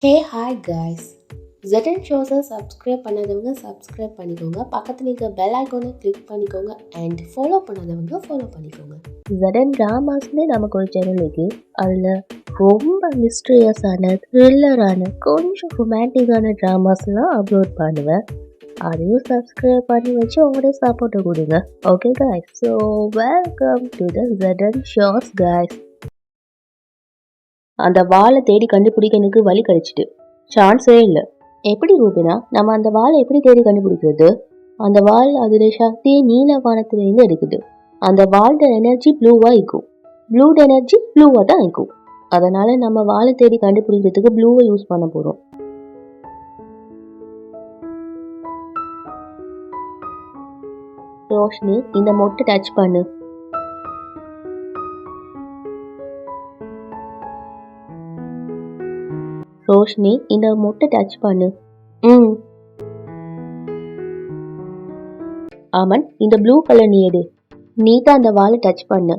ஹே hi guys. ZN ஷோஸை subscribe பண்ணாதவங்க subscribe பண்ணிக்கோங்க. பக்கத்தில் இருக்க பெல் ஐக்கானை கிளிக் பண்ணிக்கோங்க அண்ட் ஃபாலோ பண்ணாதவங்க ஃபாலோ பண்ணிக்கோங்க. ZN ட்ராமாஸ்னே நமக்கு ஒரு சேனல் இருக்கு. அதில் ரொம்ப மிஸ்ட்ரியஸான த்ரில்லரான கொஞ்சம் ரொமான்டிக்கான ட்ராமாஸ்லாம் அப்லோட் பண்ணுவேன். அதையும் சப்ஸ்கிரைப் பண்ணி வச்சு உங்களோட சப்போர்ட்டை கொடுங்க. Okay guys, so welcome to the ZN shows guys. அந்த வாளை தேடி கண்டுபிடிக்க எனக்கு வழி கிடைச்சிட்டு சான்ஸே இல்லை. எப்படி ரூபினா நம்ம அந்த வாளை எப்படி தேடி கண்டுபிடிக்கிறது? அந்த வாள் அதோட சக்தியை நீல வானத்திலிருந்து எடுக்குது. அந்த வாளோட எனர்ஜி ப்ளூவா இருக்கும். ப்ளூ எனர்ஜி ப்ளூவா தான் இருக்கும். அதனால நம்ம வாளை தேடி கண்டுபிடிக்கிறதுக்கு ப்ளூவை யூஸ் பண்ண போறோம். ரோஷினி, இந்த மொட்டை டச் பண்ணு. ரோஷினி, இந்த மொட்டை டச் பண்ணு. ஆமன், இந்த ப்ளூ கலர் நீ எடு. நீ தான் அந்த வாளை டச் பண்ணு.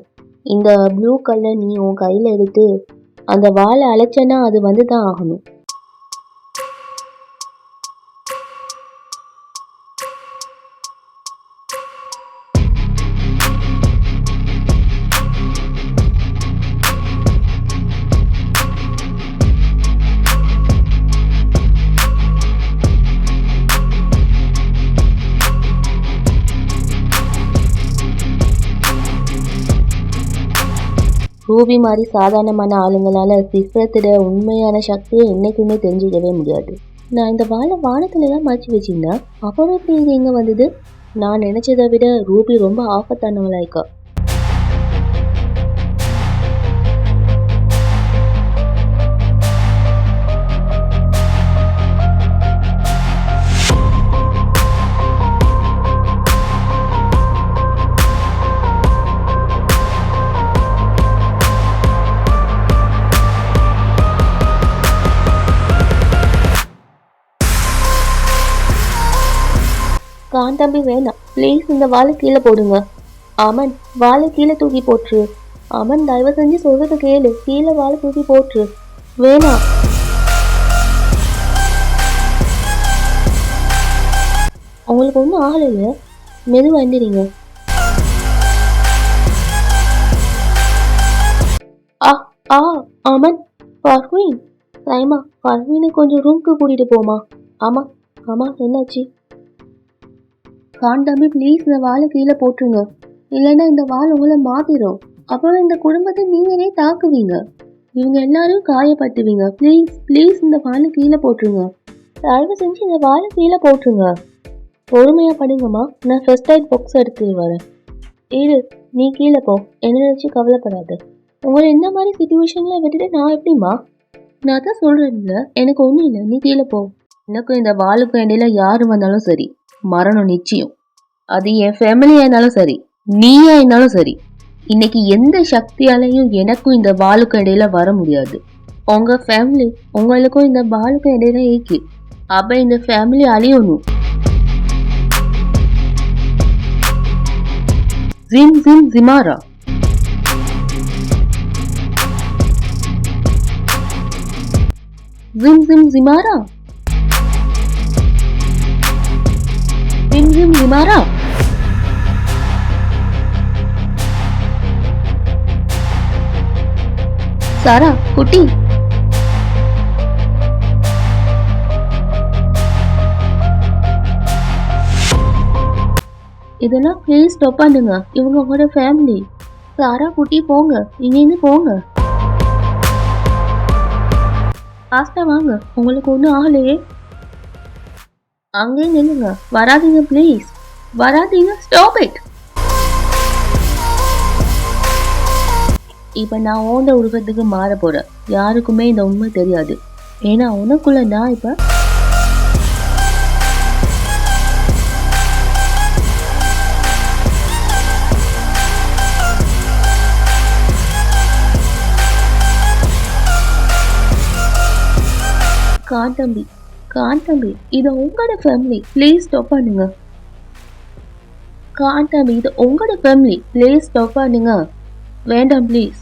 இந்த ப்ளூ கலர் நீ உன் கையில் எடுத்து அந்த வாளை அழைச்சனா அது வந்து தான் ஆகணும். ரூபி மாதிரி சாதாரணமான ஆளுங்களால சிகரத்தோட உண்மையான சக்தியை என்னைக்குமே தெரிஞ்சுக்கவே முடியாது. நான் இந்த வாழை வானத்துல தான் மறைச்சி வச்சிருந்தேன். அப்புறம் எப்படி இது இங்க வந்தது? நான் நினைச்சதை விட ரூபி ரொம்ப ஆபத்தானவளாய்க்கா. காந்தம்பி வேணாம், ப்ளீஸ் இந்த வாழை கீழே போடுங்க. அமன், வாழை கீழே தூக்கி போட்டுரு. அமன், தயவு செஞ்சு சொல்றத கேளு, கீழே வாழை தூக்கி போட்டுரு. வேணாம். உங்களுக்கு ஒன்றும் ஆகலைங்க, மெதுவா எந்திரிங்க. ஆ ஆ அமன், பர்வீன், சைமா, பர்வீனை கொஞ்சம் ரூம்க்கு கூட்டிட்டு போமா. ஆமா ஆமா, என்னாச்சு? காந்தம்பி, ப்ளீஸ் இந்த வாழை கீழே போட்டுருங்க. இல்லைன்னா இந்த வாள் உங்களை மாத்திரும். அப்புறம் இந்த குடும்பத்தை நீங்களே தாக்குவீங்க. இவங்க எல்லாரும் காயப்படுத்துவீங்க. ப்ளீஸ் ப்ளீஸ் இந்த வாழை கீழே போட்டுருங்க. தயவு செஞ்சு இந்த வாழை கீழே போட்டுருங்க. பொறுமையா பண்ணுங்கம்மா, நான் ஃபர்ஸ்ட் எய்ட் பாக்ஸ் எடுத்துட்டு வரேன். இரு, நீ கீழே போ, என்ன நினைச்சு கவலைப்படாது. உங்களை இந்த மாதிரி சுச்சுவேஷன்ல விட்டுட்டு நான் எப்படிம்மா? நான் தான் சொல்றேன்ல, எனக்கு ஒன்றும் இல்லை, நீ கீழே போ. எனக்கும் இந்த வாளுக்கும் இடையில யாரு வந்தாலும் சரி, மரணம் நிச்சயம். அது என் ஃபேமிலியா இருந்தாலும் சரி, நீயா இருந்தாலும் சரி. இன்னைக்கு எந்த சக்தியாலையும் எனக்கும் இந்த பாலுக்கும் இடையில வர முடியாது. உங்க ஃபேமிலி உங்களுக்கும் இந்த பாலுக்கும் இடையில ஏக்கி, அப்ப இந்த ஃபேமிலி அழியணும். Zim Zim Zimara. Zim Zim Zimara. Zim Zim Zimara. Sara குட்டி, இதெல்லாம் ப்ளீஸ் ஸ்டாப் பண்ணுங்க. இவங்க உங்களோட ஃபேமிலி. சாரா குட்டி, போங்க, இங்கிருந்து போங்க. ஃபாஸ்டா வாங்க, உங்களுக்கு ஒன்றும் ஆகலையே. அங்கே நில்லுங்க, வராதீங்க ப்ளீஸ், வராதீங்க, ஸ்டாப் இட். இப்ப நான் ஓண்ட உருவத்துக்கு மாற போறேன். யாருக்குமே இந்த உண்மை தெரியாது. ஏன்னா உனக்குள்ள நான் இப்ப காந்தம்பி, காந்தம்பி, இது உங்களோட ஃபேமிலி, ப்ளீஸ் ஸ்டாப் பண்ணுங்க. காந்தம்பி, இது உங்களோட ஃபேமிலி, ப்ளீஸ் ஸ்டாப் பண்ணுங்க. வேண்டாம் ப்ளீஸ்.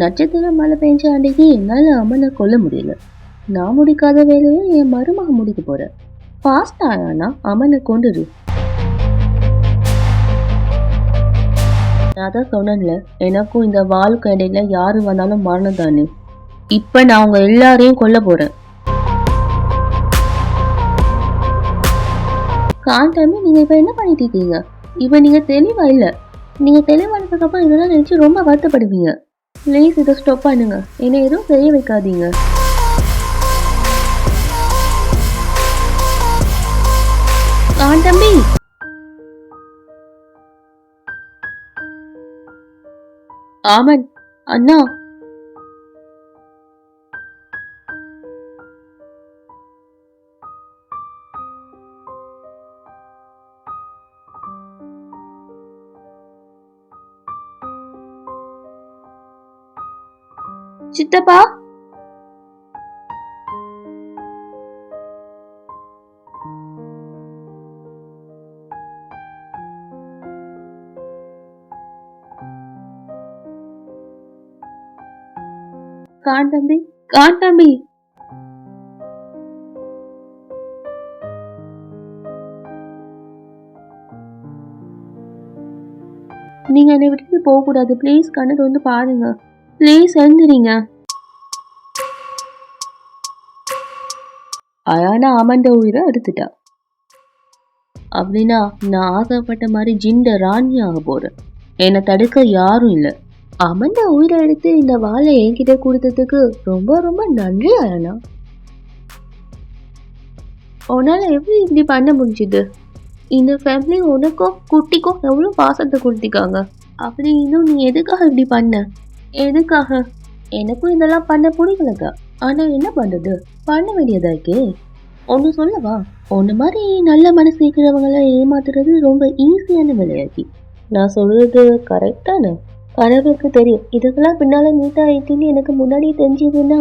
நட்சத்திர மழை பெஞ்ச அன்றைக்கு என்னால் அம்மனை கொல்ல முடியல. நான் முடிக்காத வேலையை என் மருமக முடிக்க போறேன். ஃபாஸ்ட் ஆனா அம்மனை கொண்டுரு. நான் தான் சொன்னேன்ல, எனக்கும் இந்த வாளுக்கு இடையில யாரு வந்தாலும் மரணம் தானே. இப்ப நான் அவங்க எல்லாரையும் கொல்ல போறேன். காண்டாமி, நீங்க இப்ப என்ன பண்ணிட்டு இருக்கீங்க? இப்ப நீங்க தெளிவா இல்ல. நீங்க தெளிவானதுக்கு அப்புறம் இதெல்லாம் நினைச்சு ரொம்ப வருத்தப்படுவீங்க. ப்ளீஸ் இதை ஸ்டாப் பண்ணுங்க. என்னை எதுவும் செய்ய வைக்காதீங்க. காண்டாம்பி, ஆமன் அண்ணா, சித்தப்பா, காண்டாம்பி, காண்டாம்பி, நீங்க என்னை விட்டுட்டு போக கூடாது. ப்ளீஸ் கண்ணு வந்து பாருங்க. ப்ளீஸ் எழுந்துறீங்க. அயானா அமண்ட உயிரை எடுத்துட்டா. அப்படின்னா நான் ஆசைப்பட்ட மாதிரி ஜிண்ட ராணி ஆக போறேன். என்னை தடுக்க யாரும் இல்லை. அமண்ட உயிரை எடுத்து இந்த வாழை என்கிட்ட கொடுத்ததுக்கு ரொம்ப ரொம்ப நன்றி அயானா. உன்னால எப்படி இப்படி பண்ண முடிஞ்சுது? இந்த ஃபேமிலி உனக்கும் குட்டிக்கும் எவ்வளோ பாசத்தை கொடுத்திருக்காங்க. அப்படி இன்னும் நீ எதுக்காக இப்படி பண்ண? எதுக்காக? எனக்கும் இதெல்லாம் பண்ண பிடிக்கலக்கா. ஆனா என்ன பண்றது, பண்ண வேண்டியதாக்கே. ஒன்று சொல்லவா, ஒன்று மாதிரி நல்ல மனசு இருக்கிறவங்களை ஏமாத்துறது ரொம்ப ஈஸியான விளையாக்கி. நான் சொல்றது கரெக்டான? கடவுளுக்கு தெரியும். இதுக்கெல்லாம் பின்னால நீட்டா ஆயிட்டுன்னு எனக்கு முன்னாடியே தெரிஞ்சதுன்னா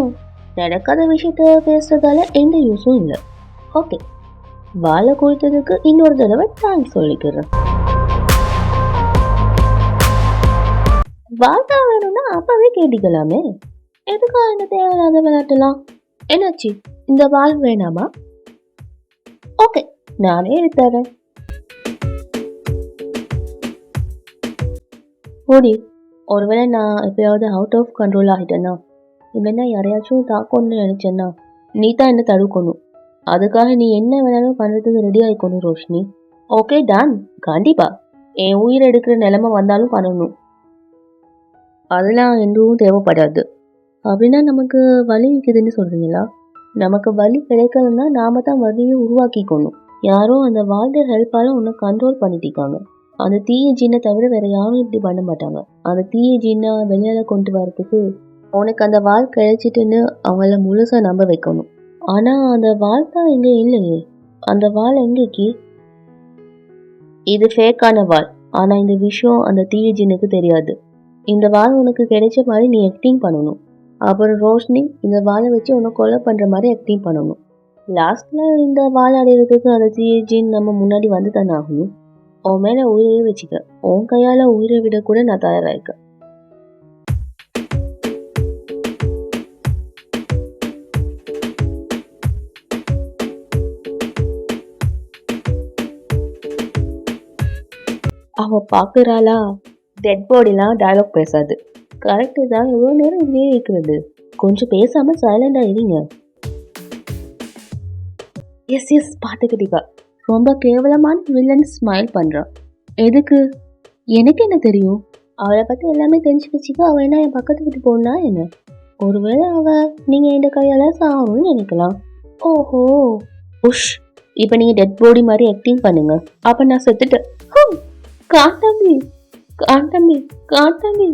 நடக்காத விஷயத்த பேசுறதால எந்த யூஸும் இல்லை. ஓகே, வாழை கொடுத்ததுக்கு இன்னொரு தடவை தேங்க்ஸ் சொல்லிக்கிறேன். வாழை வேணும்னா அப்பவே கேட்டுக்கலாமே. எதுக்காக இந்த தேவையில்லாத விளையாட்டுலாம்? என்னாச்சு, இந்த வால் வேணாமா? ஓகே, நானே எடுத்துறேன். ஓடி, ஒருவேளை நான் எப்பயாவது அவுட் ஆஃப் கண்ட்ரோல் ஆகிட்டேன்னா, இல்லைன்னா யாரையாச்சும் தாக்கணும்னு நினைச்சேன்னா நீ தான் என்ன தடுக்கணும். அதுக்காக நீ என்ன வேணாலும் பண்ணுறதுக்கு ரெடி ஆகிக்கணும் ரோஷினி. ஓகே டன், கண்டிப்பா என் உயிரை எடுக்கிற நிலைமை வந்தாலும் பண்ணணும். அதெல்லாம் எதுவும் தேவைப்படாது. அப்படின்னா நமக்கு வலி இருக்குதுன்னு சொல்றீங்களா? நமக்கு வலி கிடைக்கணும்னா நாம தான் வலியை உருவாக்கிக்கணும். யாரும் அந்த வாழ்ந்த ஹெல்ப்பால உன்னை கண்ட்ரோல் பண்ணிட்டிருக்காங்க. அந்த தீய ஜீனை தவிர வேற யாரும் இப்படி பண்ண மாட்டாங்க. அந்த தீய ஜீனை வெளியால கொண்டு வரதுக்கு உனக்கு அந்த வால் கிடைச்சிட்டுன்னு அவங்கள முழுசா நம்ப வைக்கணும். ஆனா அந்த வால் தான் எங்க இல்லையே. அந்த வால் எங்கேக்கு? இது ஃபேக்கான வால். ஆனா இந்த விஷயம் அந்த தீய ஜீனுக்கு தெரியாது. இந்த வால் உனக்கு கிடைச்ச மாதிரி நீ ஆக்டிங் பண்ணணும். அப்புறம் ரோஷினி இந்த வாழை வச்சு உன்னை கொலை பண்ற மாதிரி ஆக்டிங் பண்ணணும். லாஸ்ட்ல இந்த வாழை அடையிறதுக்கு அந்த தீய ஜீன் நம்ம முன்னாடி வந்து தானே ஆகணும். உன் மேல உயிரையே வச்சுக்க. உன் கையால உயிரை விட கூட நான் தயாராயிருக்கேன். அவ பாக்குறாளா? டெட் பாடிலாம் டயலாக் பேசாது. கரெக்டு தான், எவ்வளோ நேரம் இப்படியே இருக்கிறது. கொஞ்சம் பேசாம சைலண்டா இருங்க. எஸ் எஸ், பார்த்துக்கிட்டீங்க. ரொம்ப கேவலமான வில்லன் ஸ்மைல் பண்றான். எதுக்கு? எனக்கு என்ன தெரியும்? அவளை பத்தி எல்லாமே தெரிஞ்சு வச்சுக்க. அவ என்ன என் பக்கத்து வீட்டு போனா என்ன? ஒருவேளை அவ நீங்க இந்த கையால சாகும்னு நினைக்கலாம். ஓஹோ, உஷ். இப்ப நீங்க டெட் பாடி மாதிரி ஆக்டிங் பண்ணுங்க. அப்ப நான் செத்துட்டேன். காண்டாம்பி, காண்டாம்பி, காண்டாம்பி.